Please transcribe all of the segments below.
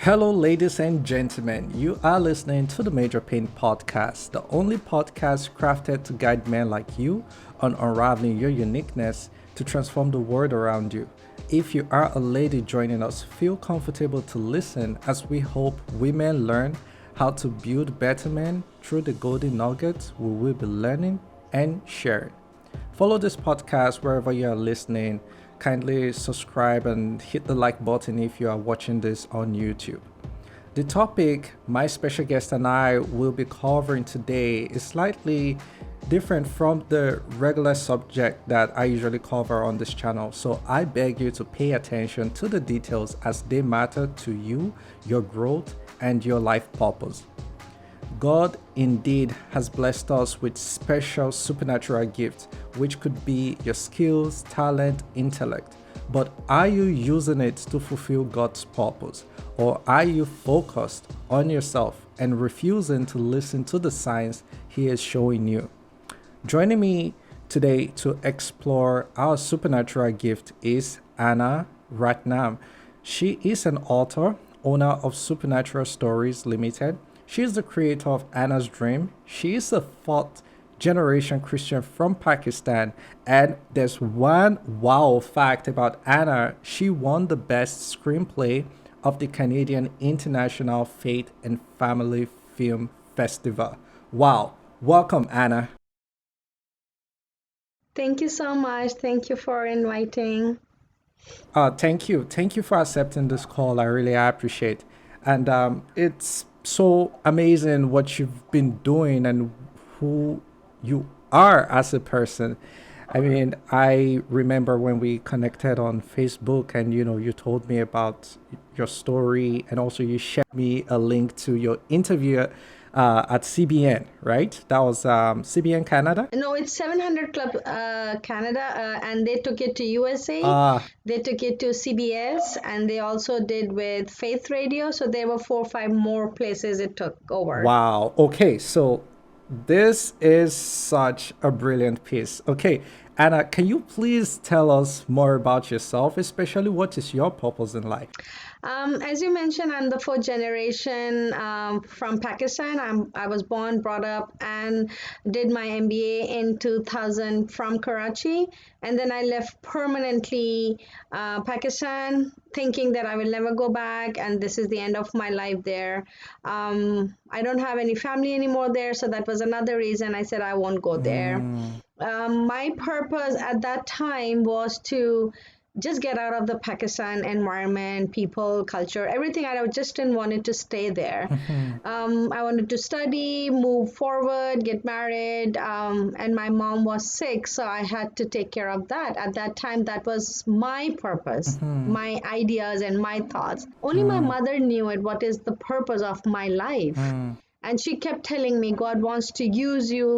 Hello, ladies and gentlemen. You are listening to the Major Pain Podcast, the only podcast crafted to guide men like you on unraveling your uniqueness to transform the world around you. If you are a lady joining us, feel comfortable to listen as we hope women learn how to build better men through the golden nuggets we will be learning and sharing. Follow this podcast wherever you are listening. Kindly subscribe and hit the like button if you are watching this on YouTube. The topic my special guest and I will be covering today is slightly different from the regular subject that I usually cover on this channel. So I beg you to pay attention to the details as they matter to you, your growth, and your life purpose. God indeed has blessed us with special supernatural gifts, which could be your skills, talent, intellect. But are you using it to fulfill God's purpose? Or are you focused on yourself and refusing to listen to the signs He is showing you? Joining me today to explore our supernatural gift is Anna Ratnam. She is an author, owner of Supernatural Stories Limited. She is the creator of Anna's Dream. She is a fourth generation Christian from Pakistan. And there's one wow fact about Anna. She won the best screenplay of the Canadian International Faith and Family Film Festival. Wow. Welcome, Anna. Thank you so much. Thank you for inviting. Thank you. Thank you for accepting this call. I really appreciate. And it's so amazing what you've been doing and who you are as a person. I mean, I remember when we connected on Facebook and you told me about your story and also you shared me a link to your interview at CBN, right? That was CBN Canada. No, it's 700 Club Canada, and they took it to USA. Ah, They took it to CBS, and they also did with Faith Radio. So there were 4 or 5 more places it took over. wow. Okay, so this is such a brilliant piece. Okay, Anna, can you please tell us more about yourself, especially what is your purpose in life? As you mentioned, I'm the fourth generation from Pakistan. I was born, brought up, and did my MBA in 2000 from Karachi. And then I left permanently Pakistan, thinking that I will never go back, and this is the end of my life there. I don't have any family anymore there, so that was another reason I said I won't go there. Mm, My purpose at that time was to just get out of the Pakistan environment, people, culture, everything. I just didn't want it to stay there. mhm, I wanted to study, move forward, get married, and my mom was sick, so I had to take care of that. At that time, that was my purpose, mhm, my ideas, and my thoughts. Only my mm, mother knew it, what is the purpose of my life. mm, And she kept telling me, God wants to use you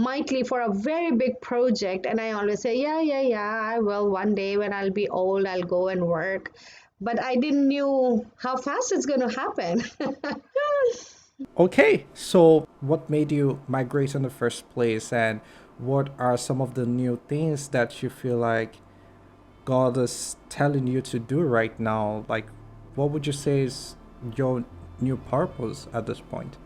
mightily for a very big project. And I always say, yeah, yeah, yeah, I will. One day when I'll be old, I'll go and work. But I didn't knew how fast it's going to happen. okay, so what made you migrate in the first place, and what are some of the new things that you feel like God is telling you to do right now? Like, what would you say is your new purpose at this point?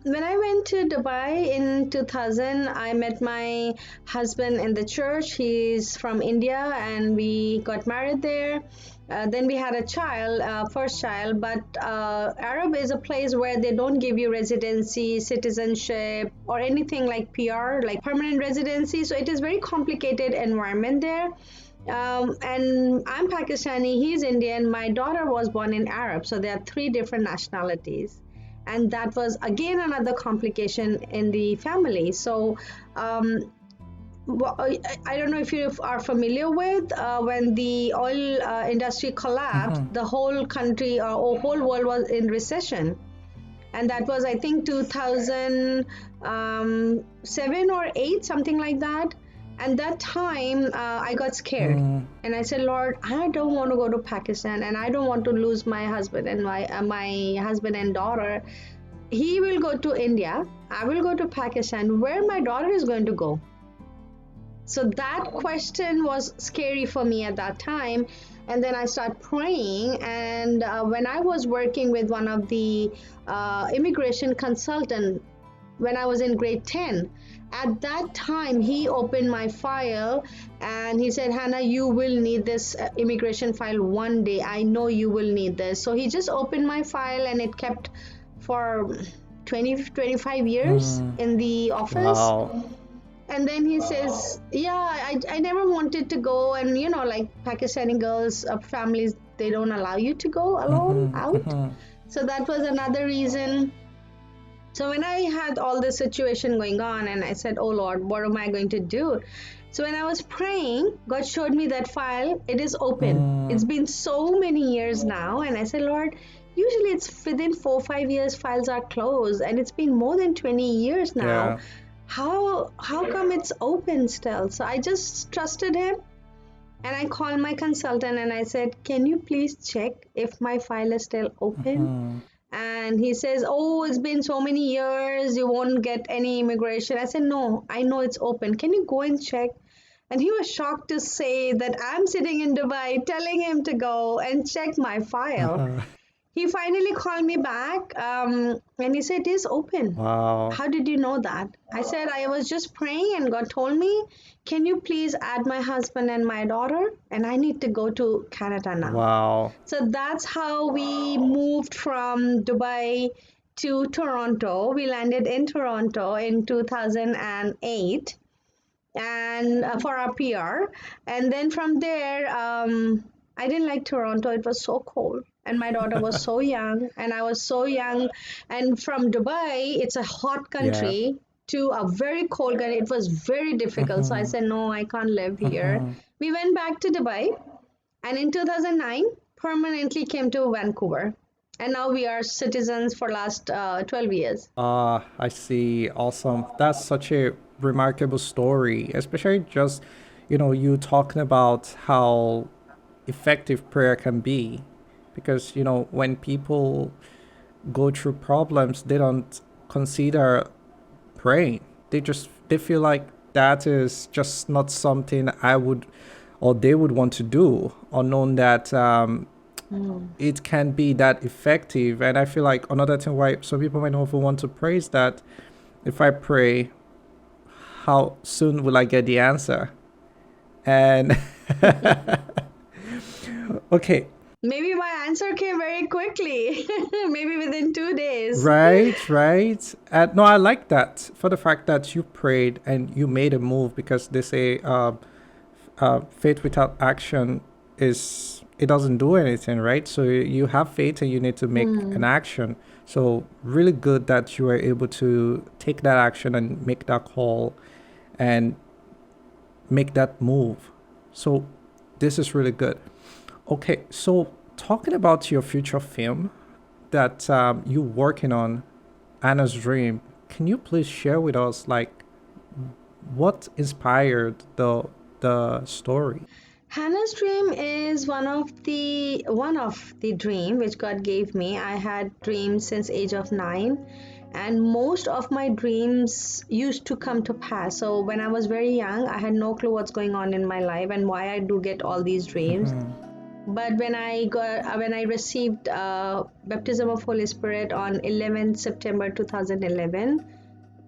When I went to Dubai in 2000, I met my husband in the church. He's from India and we got married there. Then we had a child, first child, but Arab is a place where they don't give you residency, citizenship, or anything like PR, like permanent residency. So it is very complicated environment there. And I'm Pakistani, he's Indian. My daughter was born in Arab, so there are 3 different nationalities. And that was again another complication in the family. So um, I don't know if you are familiar with when the oil industry collapsed, Mhm, the whole country or whole world was in recession. And that was, I think, 2007 or 8, something like that. And that time, I got scared. mm, And I said, Lord, I don't want to go to Pakistan, and I don't want to lose my husband and my husband and daughter. He will go to India. I will go to Pakistan. Where my daughter is going to go? So that question was scary for me at that time. And then I start praying. And when I was working with one of the immigration consultant when I was in grade 10, at that time he opened my file and he said, Hannah, you will need this immigration file one day. I know you will need this. So he just opened my file and it kept for 25 years in the office. Wow. And then he says, yeah, I never wanted to go. And, like Pakistani girls, families, they don't allow you to go alone out. So that was another reason. So when I had all this situation going on and I said, oh Lord, what am I going to do? So when I was praying, God showed me that file. It is open. It's been so many years now. And I said, Lord, usually it's within 4-5 years files are closed. And it's been more than 20 years now. Yeah. How come it's open still? So I just trusted him. And I called my consultant and I said, can you please check if my file is still open? And he says, oh, it's been so many years, you won't get any immigration. I said, no, I know it's open. Can you go and check? And he was shocked to say that I'm sitting in Dubai telling him to go and check my file. He finally called me back and he said, it is open. Wow. How did you know that? I said, I was just praying and God told me, can you please add my husband and my daughter? And I need to go to Canada now. Wow. So that's how we moved from Dubai to Toronto. We landed in Toronto in 2008 and for our PR. And then from there, I didn't like Toronto. It was so cold. And my daughter was so young, and I was so young. And from Dubai, it's a hot country, to a very cold country. It was very difficult. So I said, no, I can't live here. We went back to Dubai, and in 2009, permanently came to Vancouver. And now we are citizens for last 12 years. I see. Awesome. That's such a remarkable story, especially just, you talking about how effective prayer can be. Because, when people go through problems, they don't consider praying. They feel like that is just not something I would or they would want to do, or knowing that it can be that effective. And I feel like another thing why some people might not even want to pray is that if I pray, how soon will I get the answer? And okay. Maybe my answer came very quickly, maybe within 2 days. Right. No, I like that for the fact that you prayed and you made a move, because they say faith without action it doesn't do anything, right? So you have faith and you need to make an action. So really good that you were able to take that action and make that call and make that move. So this is really good. Okay, so talking about your future film that you're working on, Anna's Dream, can you please share with us what inspired the story? Hannah's Dream is one of the dream which God gave me. I had dreams since age of 9, and most of my dreams used to come to pass. So when I was very young, I had no clue what's going on in my life and why I do get all these dreams. But when I received baptism of Holy Spirit on 11th September 2011,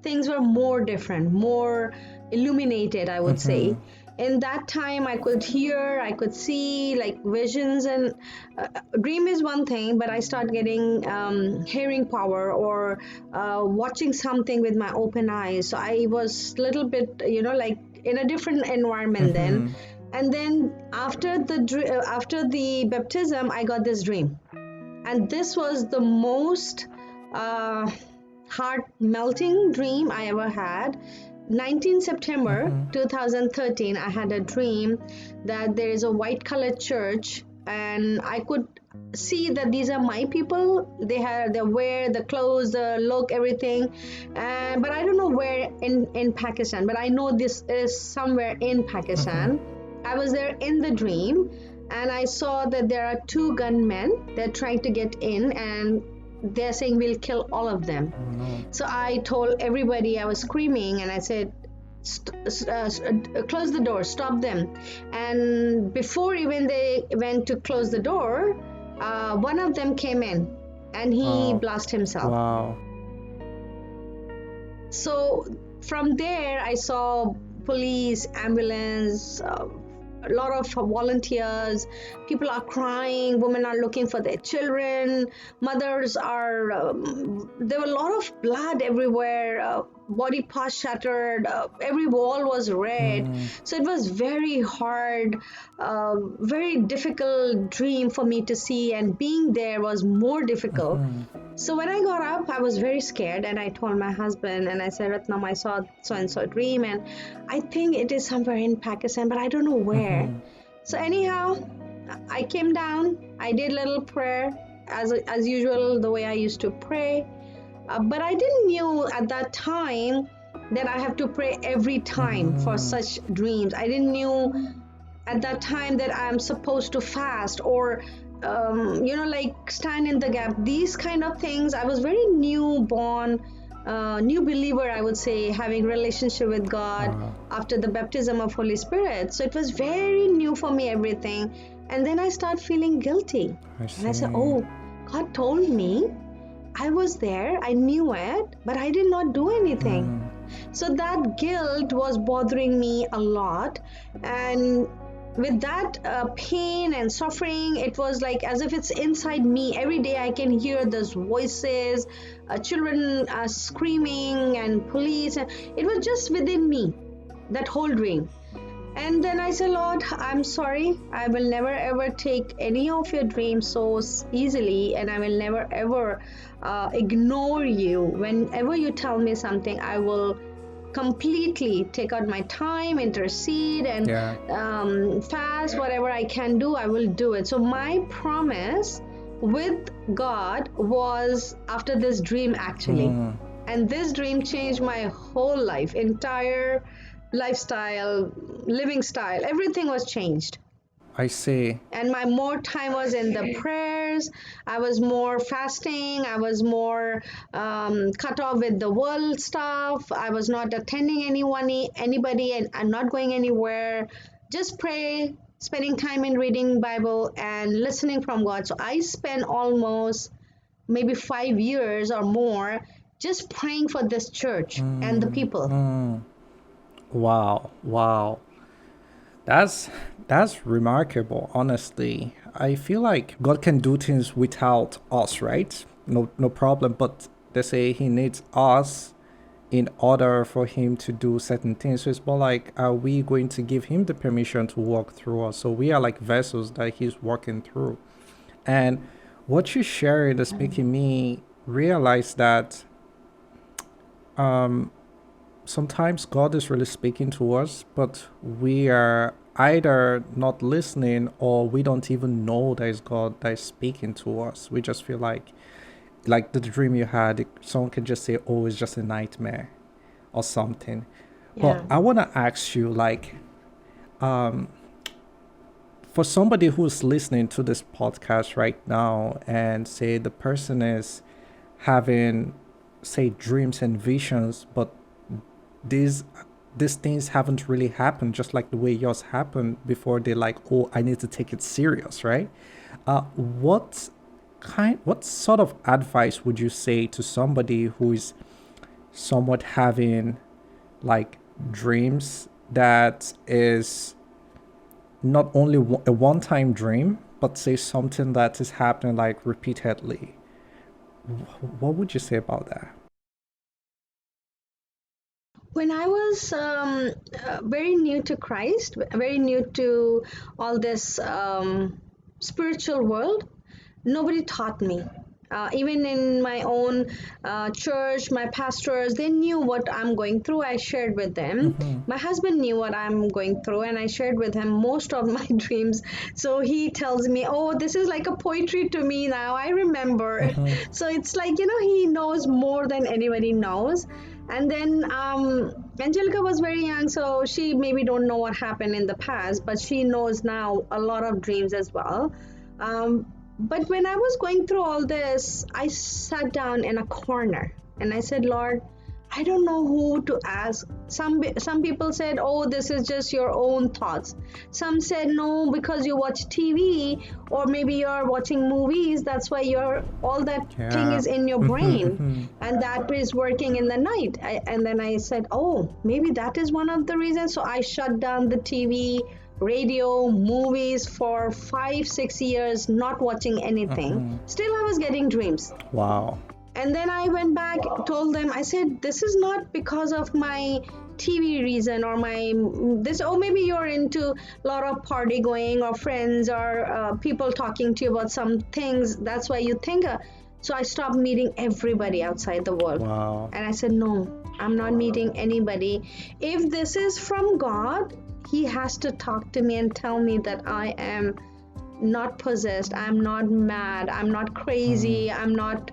things were more different, more illuminated, I would say. In that time, I could hear, I could see visions, and dream is one thing, but I start getting hearing power or watching something with my open eyes. So I was a little bit, in a different environment then. And then after the baptism, I got this dream, and this was the most heart melting dream I ever had. 19 September 2013, I had a dream that there is a white colored church, and I could see that these are my people. They wear the clothes, the look, everything, but I don't know where in Pakistan, but I know this is somewhere in Pakistan. I was there in the dream, and I saw that there are 2 gunmen. They're trying to get in, and they're saying we'll kill all of them. So I told everybody, I was screaming, and I said, close the door, stop them. And before even they went to close the door, one of them came in and he Wow. blasted himself. Wow. So from there, I saw police, ambulance, a lot of volunteers. People are crying. Women are looking for their children. Mothers are. There were a lot of blood everywhere. Body parts shattered. Every wall was red. So it was very hard, very difficult dream for me to see. And being there was more difficult. So when I got up, I was very scared, and I told my husband, and I said, Ratnam, I saw so and so dream, and I think it is somewhere in Pakistan, but I don't know where. So anyhow, I came down, I did a little prayer as usual, the way I used to pray, but I didn't knew at that time that I have to pray every time for such dreams. I didn't knew at that time that I'm supposed to fast or like stand in the gap, these kind of things. I was very newborn, new believer, I would say, having relationship with God after the baptism of Holy Spirit. So it was very new for me, everything. And then I start feeling guilty. And I said, oh, God told me, I was there, I knew it, but I did not do anything. So that guilt was bothering me a lot. And with that pain and suffering, it was like as if it's inside me. Every day I can hear those voices, children screaming and police. It was just within me, that whole dream. And then I said, Lord, I'm sorry. I will never ever take any of your dreams so easily, and I will never ever ignore you. Whenever you tell me something, I will completely take out my time, intercede, and fast. Whatever I can do, I will do it. So my promise with God was after this dream, actually. And this dream changed my whole life, entire lifestyle, living style, everything was changed. I see. And my more time was in the prayers. I was more fasting. I was more cut off with the world stuff. I was not attending anybody, and I'm not going anywhere. Just pray, spending time in reading Bible and listening from God. So I spent almost maybe 5 years or more just praying for this church and the people. Wow. That's remarkable, honestly. I feel like God can do things without us, right? No problem. But they say he needs us in order for him to do certain things. So it's more like, are we going to give him the permission to walk through us? So we are like vessels that he's walking through. And what you shared is making me realize that sometimes God is really speaking to us, but we are either not listening or we don't even know that it's God that is speaking to us. We just feel like the dream you had, someone can just say, oh, it's just a nightmare or something. But I want to ask you, like, for somebody who's listening to this podcast right now and say the person is having, say, dreams and visions, but these things haven't really happened just like the way yours happened before, they're like, oh, I need to take it serious, right? What sort of advice would you say to somebody who is somewhat having like dreams that is not only a one-time dream, but say something that is happening like repeatedly? What would you say about that? When I was very new to Christ, very new to all this spiritual world, nobody taught me. Even in my own church, my pastors, they knew what I'm going through. I shared with them. My husband knew what I'm going through, and I shared with him most of my dreams. So he tells me, oh, this is like a poetry to me now. I remember. So it's like, he knows more than anybody knows. And then Angelica was very young, so she maybe don't know what happened in the past, but she knows now a lot of dreams as well. But when I was going through all this, I sat down in a corner and I said, Lord, I don't know who to ask. Some people said, "Oh, this is just your own thoughts." Some said, "No, because you watch TV or maybe you're watching movies. That's why you're all that thing Yeah. is in your brain, Mm-hmm. and that is working in the night." And then I said, "Oh, maybe that is one of the reasons." So I shut down the TV, radio, movies for 5, 6 years, not watching anything. Mm-hmm. Still, I was getting dreams. Wow. And then I went back, told them, I said, this is not because of my TV reason or my this, or maybe you're into a lot of party going or friends or people talking to you about some things. That's why you think. So I stopped meeting everybody outside the world. Wow. And I said, no, I'm not meeting anybody. If this is from God, He has to talk to me and tell me that I am not possessed, I'm not mad, I'm not crazy, I'm not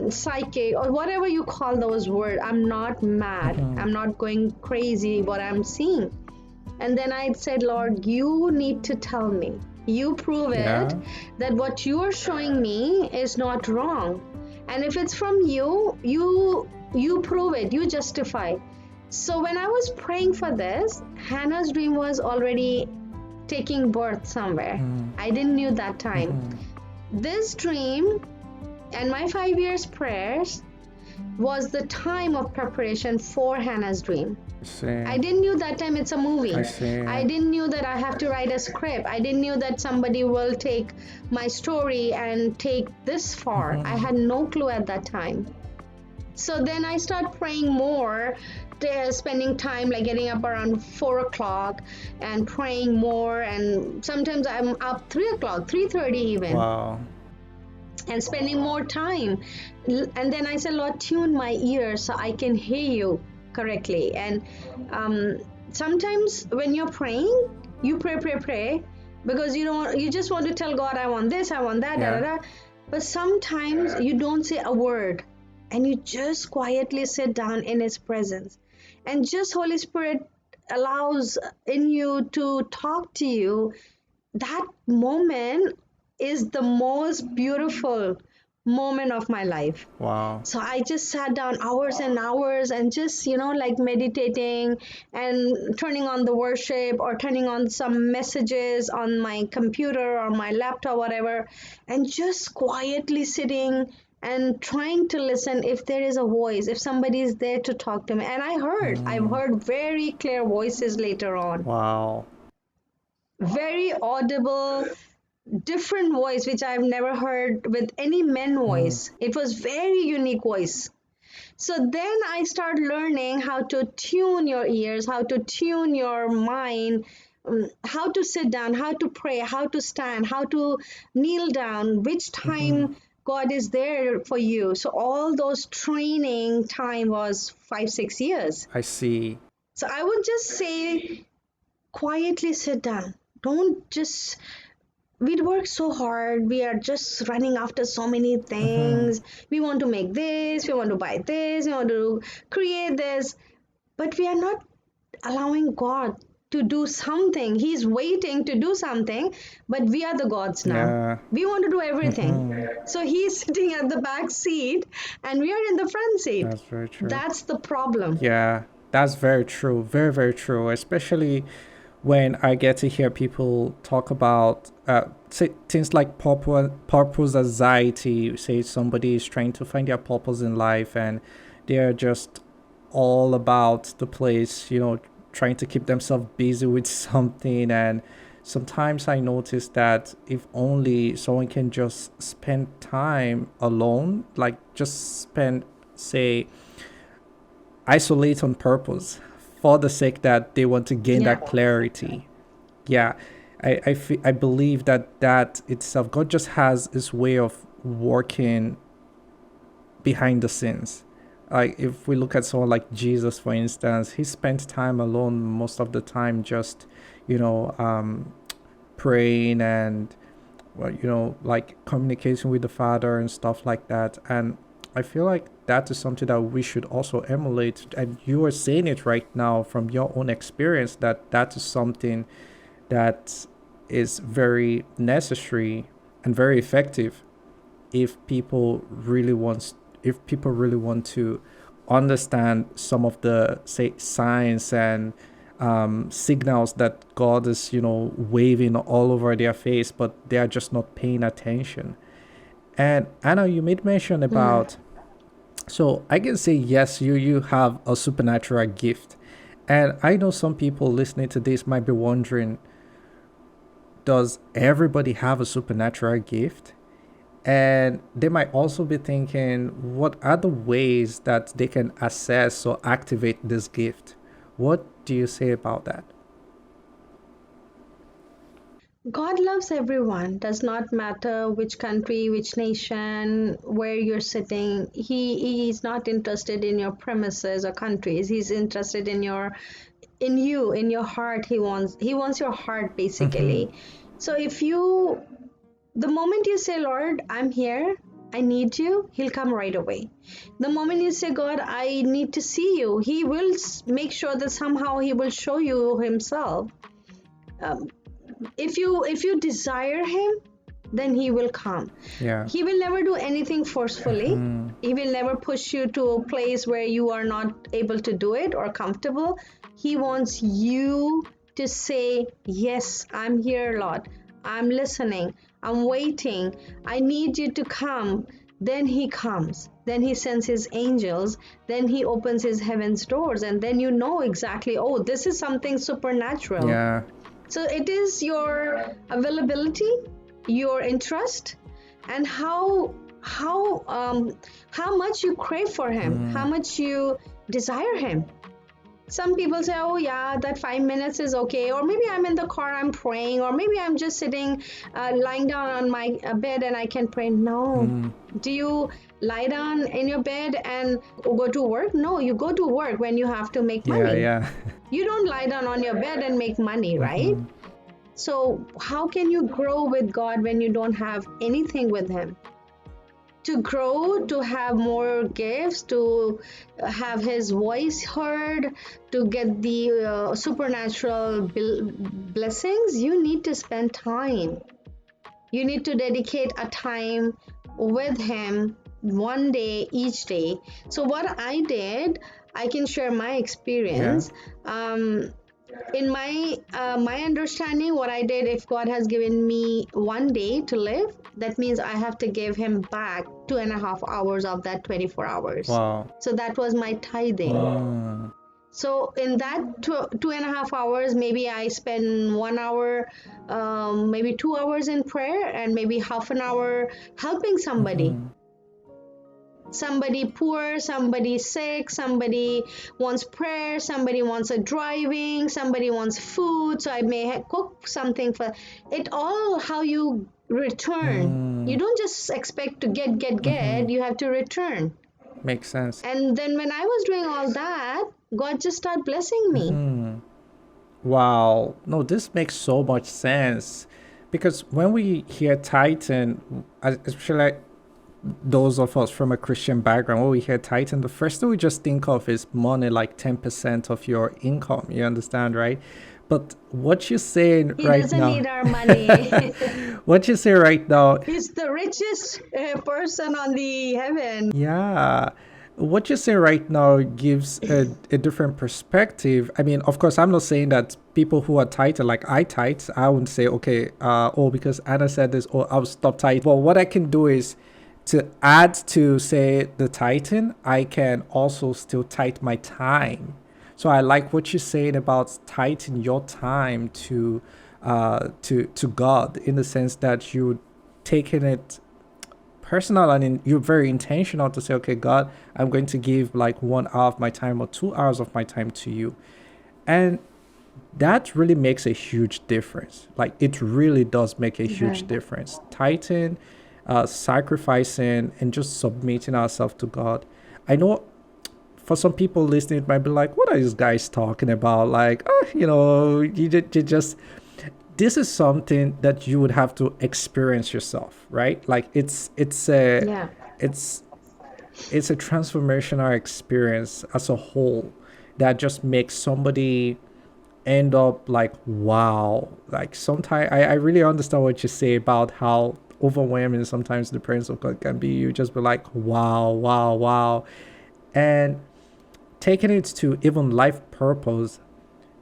psychic or whatever you call those words. I'm not mad, Mm-hmm. I'm not going crazy what I'm seeing. And then I said, Lord, you need to tell me, you prove it Yeah. that what you are showing me is not wrong. And if it's from you, you prove it, you justify. So when I was praying for this, Hannah's dream was already taking birth somewhere. I didn't knew that time. This dream and my 5 years prayers was the time of preparation for Hannah's dream. I see. I didn't knew that time it's a movie. I see. I didn't knew that I have to write a script. I didn't knew that somebody will take my story and take this far. I had no clue at that time. So then I start praying more, spending time like getting up around 4 o'clock and praying more. And sometimes I'm up 3 o'clock, 3:30 even, Wow. and spending more time. And then I said, Lord, tune my ears so I can hear you correctly. And sometimes when you're praying, you pray, because you just want to tell God, I want this, I want that, Yeah. da, da, da. But sometimes you don't say a word and you just quietly sit down in His presence. And just Holy Spirit allows in you to talk to you. That moment is the most beautiful moment of my life. Wow. So I just sat down hours and hours and just, like meditating and turning on the worship or turning on some messages on my computer or my laptop, whatever, and just quietly sitting and trying to listen if there is a voice, if somebody is there to talk to me. And I've heard very clear voices later on, Wow. very audible, different voice which I've never heard with any men voice. It was very unique voice. So then I start learning how to tune your ears, how to tune your mind, how to sit down, how to pray, how to stand, how to kneel down, which time God is there for you. So all those training time was 5, 6 years. I see. So I would just say, quietly sit down. Don't just, we work so hard, we are just running after so many things. We want to make this, we want to buy this, we want to create this, but we are not allowing God to do something. He's waiting to do something, but we are the gods now. Yeah. We want to do everything. So He's sitting at the back seat and we are in the front seat. That's very true. That's the problem. Yeah, that's very true. Very, very true. Especially when I get to hear people talk about things like purpose anxiety. Say somebody is trying to find their purpose in life and they're just all about the place, trying to keep themselves busy with something. And sometimes I notice that if only someone can just spend time alone, like just spend, say, isolate on purpose for the sake that they want to gain Yeah. that clarity. Yeah, I believe that itself, God just has his way of working behind the scenes. Like if we look at someone like Jesus, for instance, he spent time alone most of the time, just you know praying and well, like communicating with the Father and stuff like that. And I feel like that is something that we should also emulate. And you are saying it right now from your own experience that is something that is very necessary and very effective if people really want to understand some of the, say, signs and signals that God is, waving all over their face, but they are just not paying attention. And Anna, you made mention Mm. about, so I can say yes, you have a supernatural gift. And I know some people listening to this might be wondering, does everybody have a supernatural gift? And they might also be thinking, what are the ways that they can access or activate this gift? What do you say about that? God loves everyone. Does not matter which country, which nation, where you're sitting. He is not interested in your premises or countries. He's interested in you, in your heart. He wants your heart Mm-hmm. basically. So if you the moment you say, Lord, I'm here, I need you, he'll come right away. The moment you say, God, I need to see you, he will make sure that somehow he will show you himself. Um, if you desire him, then he will come. Yeah. He will never do anything forcefully. Mm-hmm. He will never push you to a place where you are not able to do it or comfortable. He wants you to say, yes, I'm here, Lord. I'm listening. I'm waiting. I need you to come. Then he comes. Then he sends his angels. Then he opens his heaven's doors. And then you know exactly, oh, this is something supernatural. Yeah. So it is your availability, your interest, and how much you crave for him, how much you desire him. Some people say, oh yeah, that 5 minutes is okay, or maybe I'm in the car, I'm praying, or maybe I'm just sitting, lying down on my bed and I can pray. No. Mm. Do you lie down in your bed and go to work? No, you go to work when you have to make Yeah, money. yeah. You don't lie down on your bed and make money, right? Mm-hmm. So how can you grow with God when you don't have anything with him? To grow, to have more gifts, to have his voice heard, to get the supernatural blessings, you need to spend time. You need to dedicate a time with him, one day each day. So what I did, I can share my Yeah. experience. In my understanding, what I did, if God has given me one day to live, that means I have to give him back 2.5 hours of that 24 hours. Wow. So that was my tithing. Mm. So in that 2.5 hours, maybe I spend 1 hour, maybe 2 hours in prayer, and maybe half an hour helping somebody. Mm-hmm. Somebody poor, somebody sick, somebody wants prayer, somebody wants a driving, somebody wants food, so I may cook something for it. All how you return. You Mm. don't just expect to Mm-hmm. get, you have to return. Makes sense. And then when I was doing all that, God just started blessing me. Mm-hmm. Wow. No, this makes so much sense. Because when we hear Titan, especially like those of us from a Christian background, when we hear Titan, the first thing we just think of is money, like 10% of your income. You understand, right? But what you're saying He right doesn't now, need our money. what you say right now, He's the richest person on the heaven. yeah, what you say right now gives a different perspective. I mean, of course, I'm not saying that people who are tighter, like I tight, I wouldn't say, okay, oh, because Anna said this, or I'll stop tight. But what I can do is to add to, say, the Titan, I can also still tight my time. So I like what you're saying about tighten your time to God, in the sense that you taking it personal, and you're very intentional to say, okay, God, I'm going to give like 1 hour of my time or 2 hours of my time to you. And that really makes a huge difference. Like, it really does make a huge Right. difference. Tithing, sacrificing, and just submitting ourselves to God. I know for some people listening, it might be like, what are these guys talking about? Like, you just, this is something that you would have to experience yourself, right? Like, Yeah. it's it's a transformational experience as a whole that just makes somebody end up like, wow. Like, sometimes I really understand what you say about how overwhelming sometimes the presence of God can be. You just be like, wow, wow, wow. And taking it to even life purpose,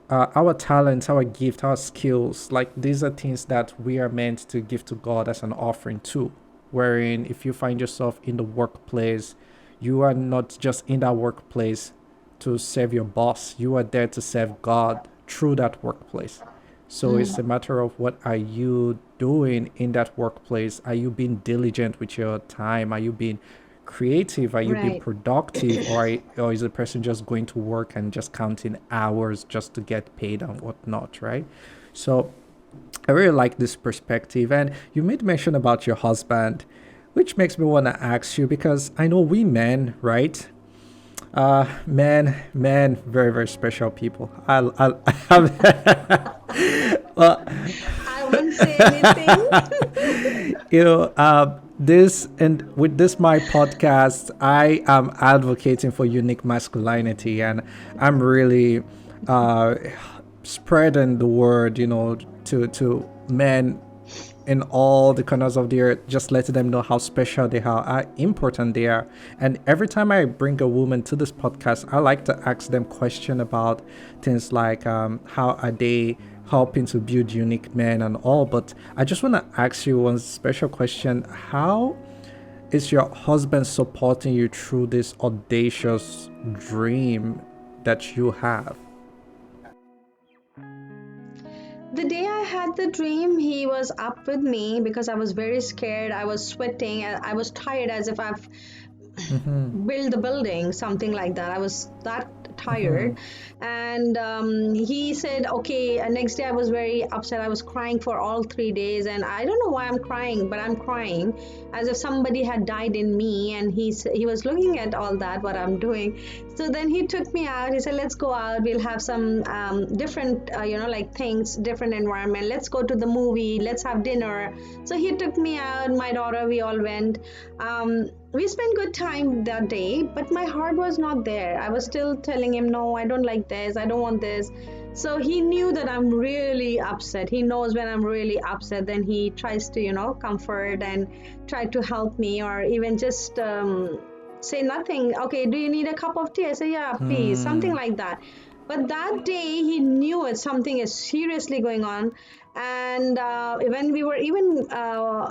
our talents, our gift, our skills, like these are things that we are meant to give to God as an offering too. Wherein if you find yourself in the workplace, you are not just in that workplace to serve your boss, you are there to serve God through that workplace. So it's a matter of what are you doing in that workplace? Are you being diligent with your time? Are you being creative? Are you being Right. productive? Or is the person just going to work and just counting hours just to get paid and whatnot, right? So I really like this perspective. And you made mention about your husband, which makes me want to ask you because I know we men, right? Men, very, very special people. Well, I won't say anything. you know, this and with this my podcast, I am advocating for unique masculinity, and I'm really uh, spreading the word, to men in all the corners of the earth, just letting them know how special they are, how important they are. And every time I bring a woman to this podcast, I like to ask them question about things like how are they helping to build unique men and all. But I just want to ask you one special question. How is your husband supporting you through this audacious dream that you have? The day I had the dream, he was up with me because I was very scared. I was sweating. I was tired as if I've build the building, something like that. I was that tired. And he said, okay, next day I was very upset. I was crying for all 3 days, and I don't know why I'm crying, but I'm crying as if somebody had died in me. And he was looking at all that what I'm doing. So then he took me out. He said, let's go out, we'll have some different like things, different environment, let's go to the movie, let's have dinner. So he took me out, my daughter, we all went. We spent good time that day, but my heart was not there. I was still telling him, no, I don't like this, I don't want this. So he knew that I'm really upset. He knows when I'm really upset, then he tries to comfort and try to help me, or even just say nothing. Okay, do you need a cup of tea? I say, yeah, please, something like that. But that day he knew it, something is seriously going on. And when we were even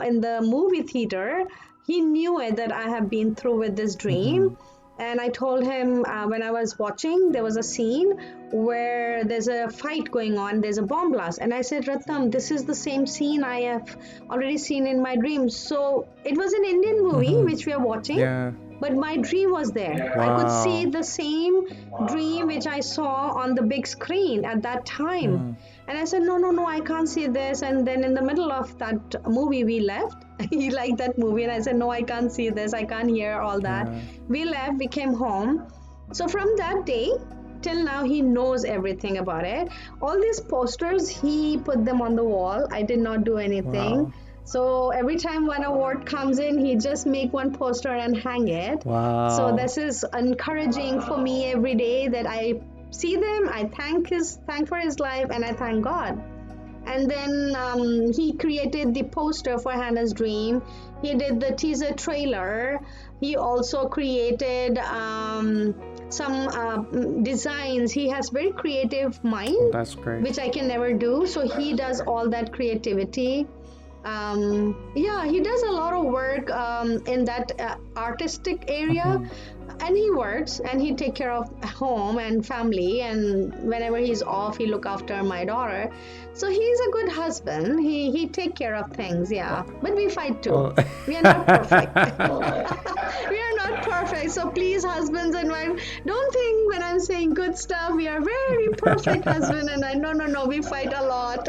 in the movie theater, he knew it that I have been through with this dream. And I told him when I was watching, there was a scene where there's a fight going on, there's a bomb blast. And I said, Ratnam, this is the same scene I have already seen in my dreams. So it was an Indian movie which we are watching, Yeah. but my dream was there. I could see Wow. the same dream which I saw on the big screen at that time. And I said, no, no, no, I can't see this. And then in the middle of that movie, we left. He liked that movie. And I said, no, I can't see this. I can't hear all that. Yeah. We left, we came home. So from that day till now, he knows everything about it. All these posters, he put them on the wall. I did not do anything. Wow. So every time one award comes in, he just make one poster and hang it. So Wow. this is encouraging for me every day that I see them. I thank for his life, and I thank God. And then he created the poster for Hannah's Dream. He did the teaser trailer. He also created some designs. He has very creative mind, That's great. which I can never do. So he does all that creativity. Yeah, he does a lot of work in that artistic area, and he works and he take care of home and family, and whenever he's off he look after my daughter. So he's a good husband. He take care of things, yeah, but we fight too. Oh. We are not perfect. We are not perfect, so please, husbands and wives, don't think when I'm saying good stuff we are very perfect husband and I, no, no, no, we fight a lot.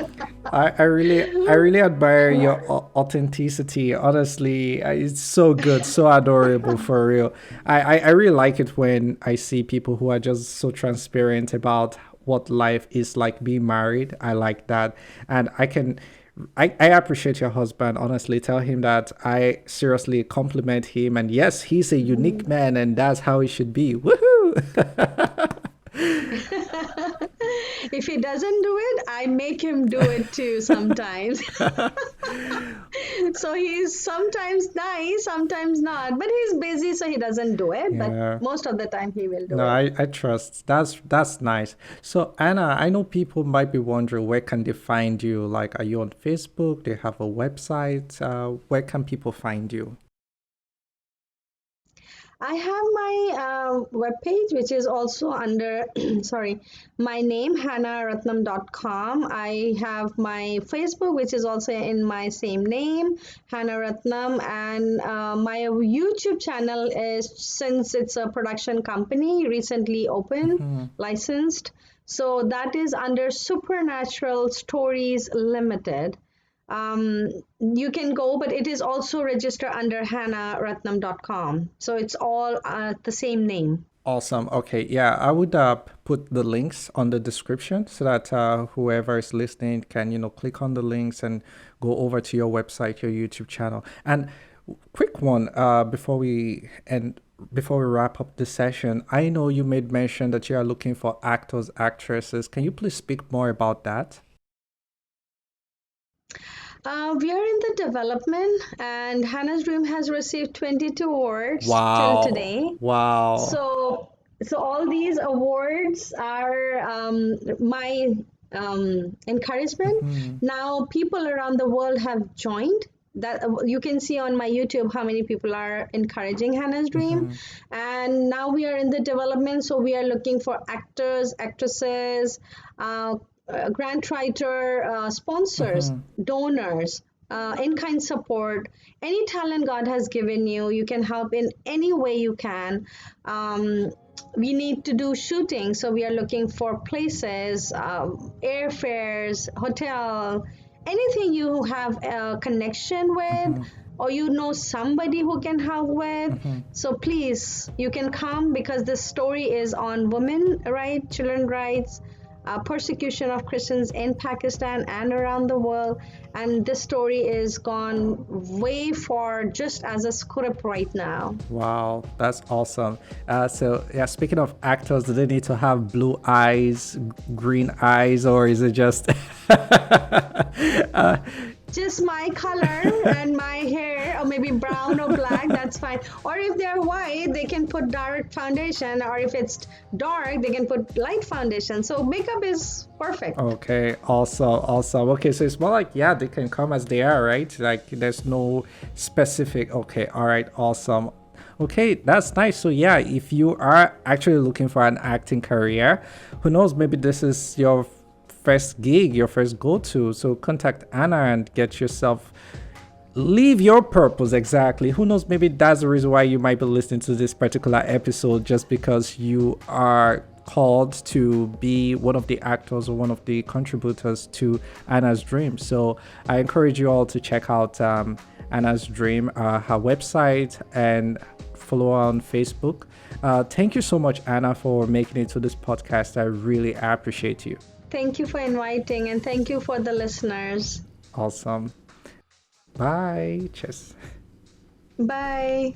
I really admire your authenticity. Honestly, it's so good, so adorable for real. I really like it when I see people who are just so transparent about what life is like being married. I like that, and I appreciate your husband. Honestly, tell him that I seriously compliment him, and yes, he's a unique man, and that's how he should be. Woohoo! If he doesn't do it, I make him do it too sometimes. So he's sometimes nice, sometimes not. But he's busy, so he doesn't do it. But Yeah. most of the time, he will do No, it. I trust. That's nice. So Anna, I know people might be wondering where can they find you? Like, are you on Facebook? Do you have a website? Where can people find you? I have my webpage, which is also under, sorry, my name, hannahratnam.com. I have my Facebook, which is also in my same name, Hannah Ratnam. And my YouTube channel is, since it's a production company, recently opened, licensed. So that is under Supernatural Stories Limited. You can go, but it is also registered under hannahratnam.com. So it's all the same name. Awesome. Okay. Yeah, I would put the links on the description so that whoever is listening can, click on the links and go over to your website, your YouTube channel. And quick one, before we wrap up this session, I know you made mention that you are looking for actors, actresses. Can you please speak more about that? We are in the development, and Hannah's Dream has received 22 awards till Wow. today. Wow. So all these awards are my encouragement. Now people around the world have joined. That you can see on my YouTube how many people are encouraging Hannah's Dream, and now we are in the development. So we are looking for actors, actresses, uh, grant writer, sponsors, donors, in-kind support, any talent God has given you. You can help in any way you can. We need to do shooting, so we are looking for places, airfares, hotel, anything you have a connection with, or you know somebody who can help with. So please, you can come, because this story is on women rights, children rights, persecution of Christians in Pakistan and around the world. And this story is gone way far just as a script right now. Wow, that's awesome. So yeah, speaking of actors, do they need to have blue eyes, green eyes, or is it just Just my color and my hair, or maybe brown or black, that's fine. Or if they're white, they can put dark foundation, or if it's dark, they can put light foundation. So makeup is perfect. Okay, awesome. Okay, so it's more like, yeah, they can come as they are, right? Like there's no specific. Okay, all right, awesome. Okay, that's nice. So yeah, if you are actually looking for an acting career, who knows, maybe this is your first gig, your first go-to. So contact Anna and get yourself, live your purpose. Exactly. Who knows, maybe that's the reason why you might be listening to this particular episode, just because you are called to be one of the actors or one of the contributors to Anna's Dream. So I encourage you all to check out Anna's Dream, her website, and follow her on Facebook. Thank you so much, Anna, for making it to this podcast. I really appreciate you. Thank you for inviting, and thank you for the listeners. Awesome. Bye. Cheers. Bye.